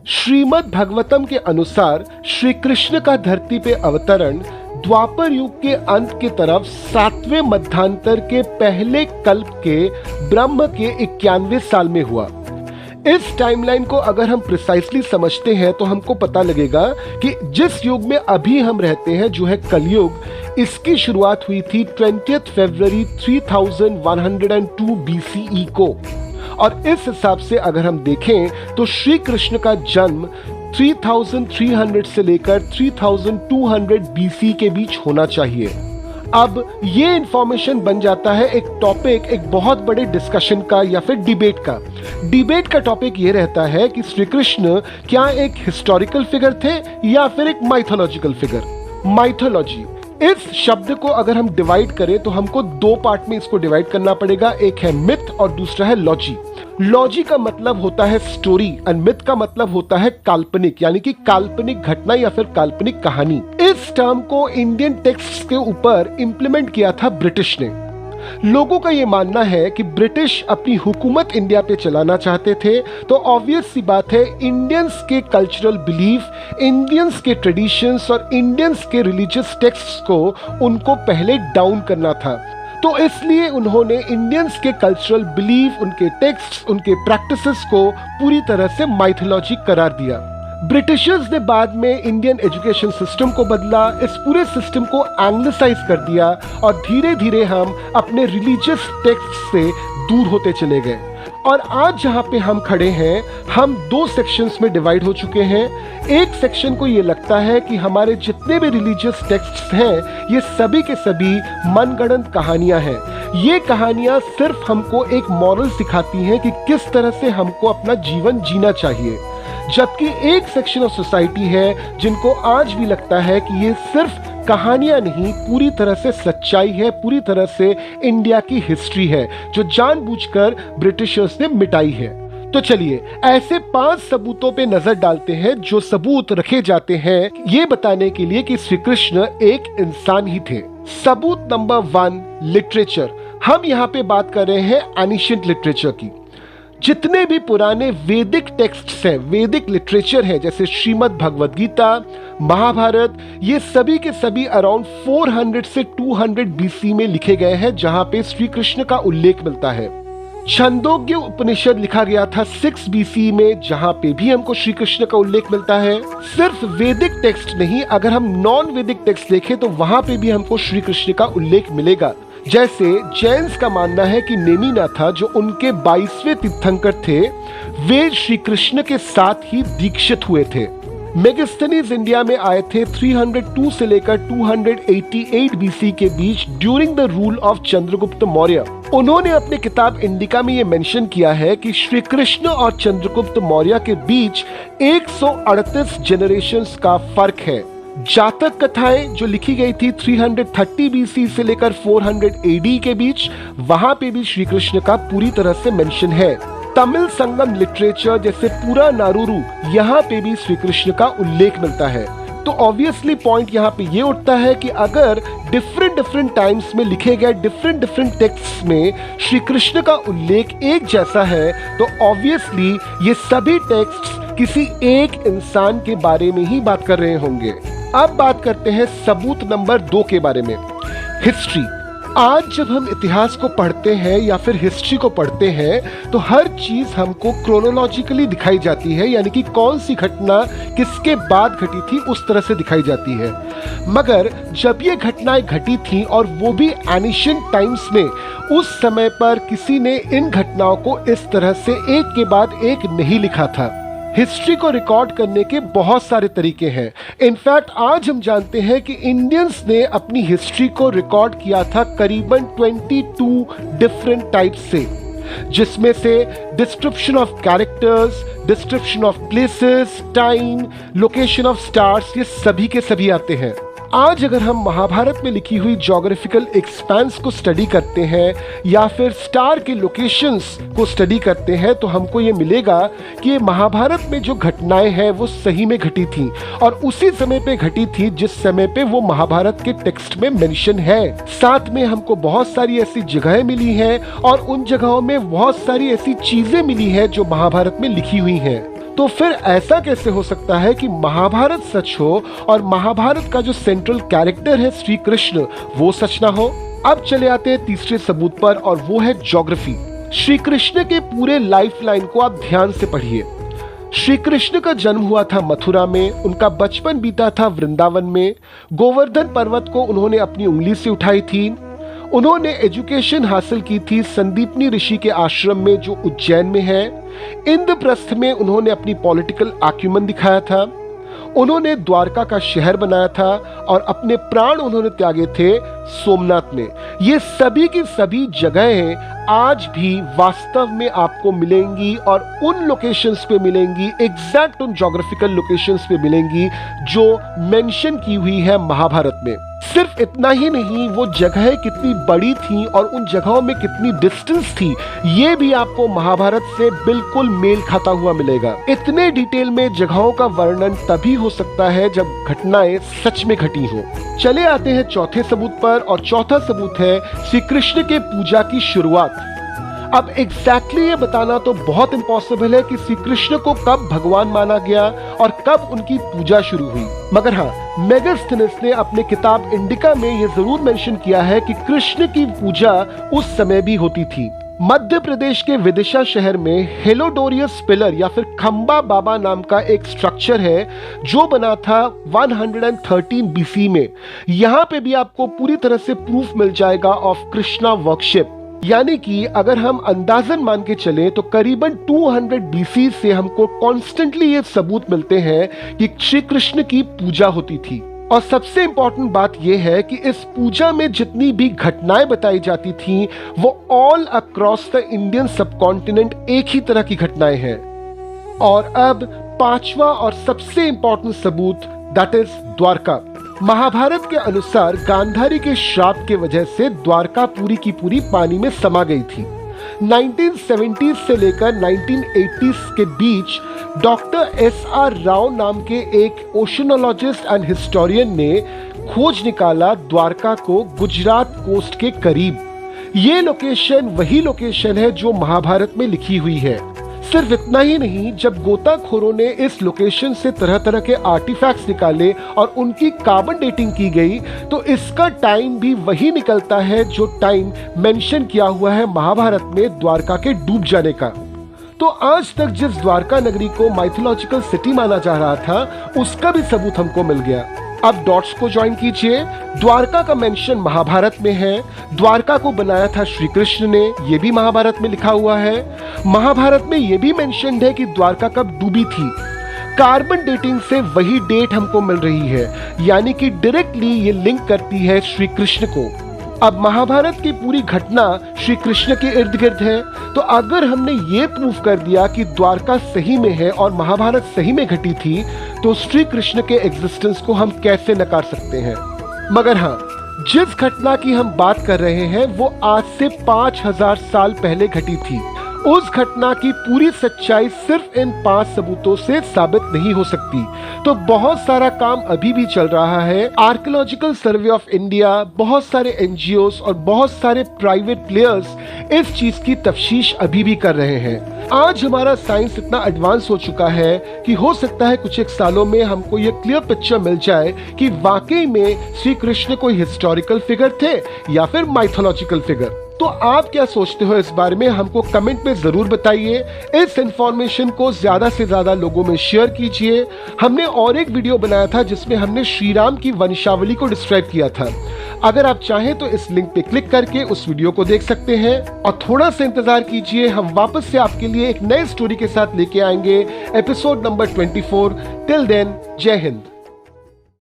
श्रीमद् भागवतम के अनुसार श्री कृष्ण का धरती पे अवतरण द्वापर युग के अंत की तरफ 7वें मध्यांतर के पहले कल्प के ब्रह्म के 91 साल में हुआ। इस टाइमलाइन को अगर हम प्रिसाइसली समझते हैं तो हमको पता लगेगा कि जिस युग में अभी हम रहते हैं जो है कलयुग, इसकी शुरुआत हुई थी 20 फरवरी 3102 BCE को। और इस हिसाब से अगर हम देखें तो श्री कृष्ण का जन्म 3300 से लेकर 3200 BC के बीच होना चाहिए। अब ये इंफॉर्मेशन बन जाता है एक टॉपिक, एक बहुत बड़े डिस्कशन का या फिर डिबेट का। डिबेट का टॉपिक ये रहता है कि श्री कृष्ण क्या एक हिस्टोरिकल फिगर थे या फिर एक माइथोलॉजिकल फिगर। माइथोलॉजी इस शब्द को अगर हम डिवाइड करें तो हमको दो पार्ट में इसको डिवाइड करना पड़ेगा, एक है मिथ और दूसरा है लॉजी। लॉजी का मतलब होता है स्टोरी और मिथ का मतलब होता है काल्पनिक, यानी कि काल्पनिक घटना या फिर काल्पनिक कहानी। इस टर्म को इंडियन टेक्स्ट के ऊपर इंप्लीमेंट किया था ब्रिटिश ने। लोगों का ये मानना है कि ब्रिटिश अपनी हुकूमत इंडिया पे चलाना चाहते थे, तो ऑब्वियस सी बात है इंडियंस के कल्चरल बिलीफ, इंडियंस के ट्रेडिशंस और इंडियंस के रिलीजियस टेक्स्ट्स को उनको पहले डाउन करना था। तो इसलिए उन्होंने इंडियंस के कल्चरल बिलीफ, उनके टेक्स्ट्स, उनके प्रैक्टिसेस को पूरी तरह से माइथोलॉजी करार दिया। ब्रिटिशर्स ने बाद में इंडियन एजुकेशन सिस्टम को बदला, इस पूरे सिस्टम को एंग्लिसाइज कर दिया और धीरे धीरे हम अपने रिलीजियस टेक्स्ट से दूर होते चले गए। और आज जहाँ पे हम खड़े हैं, हम दो सेक्शंस में डिवाइड हो चुके हैं। एक सेक्शन को ये लगता है कि हमारे जितने भी रिलीजियस टेक्स्ट्स हैं, ये सभी के सभी मनगढ़ंत कहानियां हैं। ये कहानियां सिर्फ हमको एक मॉरल सिखाती हैं कि किस तरह से हमको अपना जीवन जीना चाहिए। जबकि एक सेक्शन ऑफ सोसाइटी है जिनको आज भी लगता है कि ये सिर्फ कहानियां नहीं, पूरी तरह से सच्चाई है, पूरी तरह से इंडिया की हिस्ट्री है, जो जानबूझकर ब्रिटिशर्स ने मिटाई है। तो चलिए ऐसे 5 सबूतों पे नजर डालते हैं जो सबूत रखे जाते हैं ये बताने के लिए कि श्री कृष्ण एक इंसान ही थे। सबूत नंबर 1, लिटरेचर। हम यहाँ पे बात कर रहे हैं एनिशिएंट लिटरेचर की। जितने भी पुराने वैदिक टेक्स्ट्स हैं, वैदिक लिटरेचर है, जैसे श्रीमद् भगवद गीता, महाभारत, ये सभी के सभी अराउंड 400 से 200 BC में लिखे गए हैं, जहां पे श्री कृष्ण का उल्लेख मिलता है। छंदोग्य उपनिषद लिखा गया था 6 BC में, जहां पे भी हमको श्री कृष्ण का उल्लेख मिलता है। सिर्फ वैदिक टेक्स्ट नहीं, अगर हम नॉन वैदिक टेक्स्ट देखें तो वहां पे भी हमको श्री कृष्ण का उल्लेख मिलेगा। जैसे जैन्स का मानना है कि नेमिनाथा जो उनके 22वें तीर्थंकर थे, वे श्री कृष्ण के साथ ही दीक्षित हुए थे। मेगास्थनीज इंडिया में आए थे 302 से लेकर 288 BC के बीच during the rule of Chandragupta Maurya. उन्होंने अपने किताब इंडिका में ये मेंशन किया है कि श्री कृष्ण और चंद्रगुप्त मौर्य के बीच 138 जनरेशंस का फर्क है। जातक कथाएं जो लिखी गई थी 330 BC से लेकर 400 AD के बीच, वहां पे भी श्री कृष्ण का पूरी तरह से मेंशन है। तमिल संगम लिटरेचर जैसे पूरा नारुरु, यहाँ पे भी श्री कृष्ण का उल्लेख मिलता है। तो ऑब्वियसली पॉइंट यहाँ पे ये उठता है कि अगर डिफरेंट टाइम्स में लिखे गए डिफरेंट टेक्स्ट्स में श्री कृष्ण का उल्लेख एक जैसा है, तो ऑब्वियसली ये सभी टेक्स्ट्स किसी एक इंसान के बारे में ही बात कर रहे होंगे। अब बात करते हैं सबूत नंबर 2 के बारे में, हिस्ट्री। आज जब हम इतिहास को पढ़ते हैं या फिर हिस्ट्री को पढ़ते हैं तो हर चीज हमको क्रोनोलॉजिकली दिखाई जाती है, यानी कि कौन सी घटना किसके बाद घटी थी उस तरह से दिखाई जाती है। मगर जब ये घटनाएं घटी थी और वो भी एनिशिएंट टाइम्स में, उस समय पर किसी ने इन घटनाओं को इस तरह से एक के बाद एक नहीं लिखा था। हिस्ट्री को रिकॉर्ड करने के बहुत सारे तरीके हैं। इनफैक्ट आज हम जानते हैं कि इंडियंस ने अपनी हिस्ट्री को रिकॉर्ड किया था करीबन 22 डिफरेंट टाइप्स से, जिसमें से description of characters, description of places, time, location of stars, ये सभी के सभी आते हैं। आज अगर हम महाभारत में लिखी हुई ज्योग्राफिकल एक्सपेंस को स्टडी करते हैं या फिर स्टार के लोकेशंस को स्टडी करते हैं, तो हमको ये मिलेगा कि ये महाभारत में जो घटनाएं हैं वो सही में घटी थी और उसी समय पे घटी थी जिस समय पे वो महाभारत के टेक्स्ट में मेंशन है। साथ में हमको बहुत सारी ऐसी जगहें मिली हैं और उन जगहों में बहुत सारी ऐसी चीजें मिली हैं जो महाभारत में लिखी हुई हैं। तो फिर ऐसा कैसे हो सकता है कि महाभारत सच हो और महाभारत का जो सेंट्रल कैरेक्टर है श्री कृष्ण वो सच ना हो। अब चले आते हैं तीसरे सबूत पर और वो है ज्योग्राफी। श्री कृष्ण के पूरे लाइफ लाइन को आप ध्यान से पढ़िए। श्री कृष्ण का जन्म हुआ था मथुरा में, उनका बचपन बीता था वृंदावन में, गोवर्धन पर्वत को उन्होंने अपनी उंगली से उठाई थी, उन्होंने एजुकेशन हासिल की थी संदीपनी ऋषि के आश्रम में जो उज्जैन में है, इंद्रप्रस्थ में उन्होंने अपनी पॉलिटिकल आक्यूमन दिखाया था, उन्होंने द्वारका का शहर बनाया था और अपने प्राण उन्होंने त्यागे थे सोमनाथ में। ये सभी की सभी जगहें आज भी वास्तव में आपको मिलेंगी और उन लोकेशंस पे मिलेंगी, एग्जैक्ट उन ज्योग्राफिकल लोकेशंस पे मिलेंगी जो मेंशन की हुई है महाभारत में। सिर्फ इतना ही नहीं, वो जगहें कितनी बड़ी थी और उन जगहों में कितनी डिस्टेंस थी ये भी आपको महाभारत से बिल्कुल मेल खाता हुआ मिलेगा। इतने डिटेल में जगहों का वर्णन तभी हो सकता है जब घटनाएं सच में घटी हो। चले आते हैं चौथे सबूत पर और चौथा सबूत है श्री कृष्ण के पूजा की शुरुआत। अब एग्जैक्टली ये बताना तो बहुत इम्पॉसिबल है कि श्री कृष्ण को कब भगवान माना गया और कब उनकी पूजा शुरू हुई, मगर हाँ, मेगास्थनीज ने अपने किताब इंडिका में ये जरूर मेंशन किया है कि कृष्ण की पूजा उस समय भी होती थी। मध्य प्रदेश के विदिशा शहर में हेलोडोरियस पिलर या फिर खंबा बाबा नाम का एक स्ट्रक्चर है जो बना था 113 बीसी में। यहाँ पे भी आपको पूरी तरह से प्रूफ मिल जाएगा ऑफ कृष्णा वर्शिप, यानी कि अगर हम अंदाजन मान के चलें तो करीबन 200 बीसी से हमको कॉन्स्टेंटली ये सबूत मिलते हैं कि श्री कृष्ण की पूजा होती थी। और सबसे इंपॉर्टेंट बात यह है कि इस पूजा में जितनी भी घटनाएं बताई जाती थी वो all across the Indian subcontinent एक ही तरह की घटनाएं हैं। और अब पांचवा और सबसे इंपॉर्टेंट सबूत, दैट इज द्वारका। महाभारत के अनुसार गांधारी के श्राप के वजह से द्वारका पूरी की पूरी पानी में समा गई थी। 1970s से लेकर 1980s के बीच डॉक्टर एस.आर. राव नाम के एक ओशनोलॉजिस्ट एंड हिस्टोरियन ने खोज निकाला द्वारका को गुजरात कोस्ट के करीब। ये लोकेशन वही लोकेशन है जो महाभारत में लिखी हुई है। सिर्फ इतना ही नहीं, जब गोताखोरों ने इस लोकेशन से तरह तरह के आर्टिफैक्ट्स निकाले और उनकी कार्बन डेटिंग की गई तो इसका टाइम भी वही निकलता है जो टाइम मेंशन किया हुआ है महाभारत में द्वारका के डूब जाने का। तो आज तक जिस द्वारका नगरी को माइथोलॉजिकल सिटी माना जा रहा था उसका भी सबूत हमको मिल गया। अब डॉट्स को ज्वाइन कीजिए। द्वारका का मेंशन महाभारत में है, द्वारका को बनाया था श्री कृष्ण ने, ये भी महाभारत में लिखा हुआ है। महाभारत में ये भी मेंशन्ड है कि द्वारका कब डूबी थी। कार्बन डेटिंग से वही डेट हमको मिल रही है, यानी कि डायरेक्टली ये लिंक करती है श्री कृष्ण को। अब महाभारत की पूरी घटना श्री कृष्ण के इर्द गिर्द है, तो अगर हमने ये प्रूफ कर दिया कि द्वारका सही में है और महाभारत सही में घटी थी तो श्री कृष्ण के एग्जिस्टेंस को हम कैसे नकार सकते हैं। मगर हाँ, जिस घटना की हम बात कर रहे हैं वो आज से 5000 साल पहले घटी थी। उस घटना की पूरी सच्चाई सिर्फ इन 5 सबूतों से साबित नहीं हो सकती। तो बहुत सारा काम अभी भी चल रहा है। आर्कियोलॉजिकल सर्वे ऑफ इंडिया, बहुत सारे एनजीओस और बहुत सारे प्राइवेट प्लेयर्स इस चीज की तफ्तीश अभी भी कर रहे हैं। आज हमारा साइंस इतना एडवांस हो चुका है कि हो सकता है कुछ एक सालों में हमको ये क्लियर पिक्चर मिल जाए कि वाकई में श्री कृष्ण कोई हिस्टोरिकल फिगर थे या फिर माइथोलॉजिकल फिगर। तो आप क्या सोचते हो इस बारे में, हमको कमेंट में जरूर बताइए। इस इंफॉर्मेशन को ज्यादा से ज्यादा लोगों में शेयर कीजिए। हमने और एक वीडियो बनाया था जिसमें हमने श्री राम की वंशावली को डिस्क्राइब किया था। अगर आप चाहें तो इस लिंक पे क्लिक करके उस वीडियो को देख सकते हैं और थोड़ा सा इंतजार कीजिए, हम वापस से आपके लिए एक नई स्टोरी के साथ लेके आएंगे, एपिसोड नंबर 24। टिल देन, जय हिंद।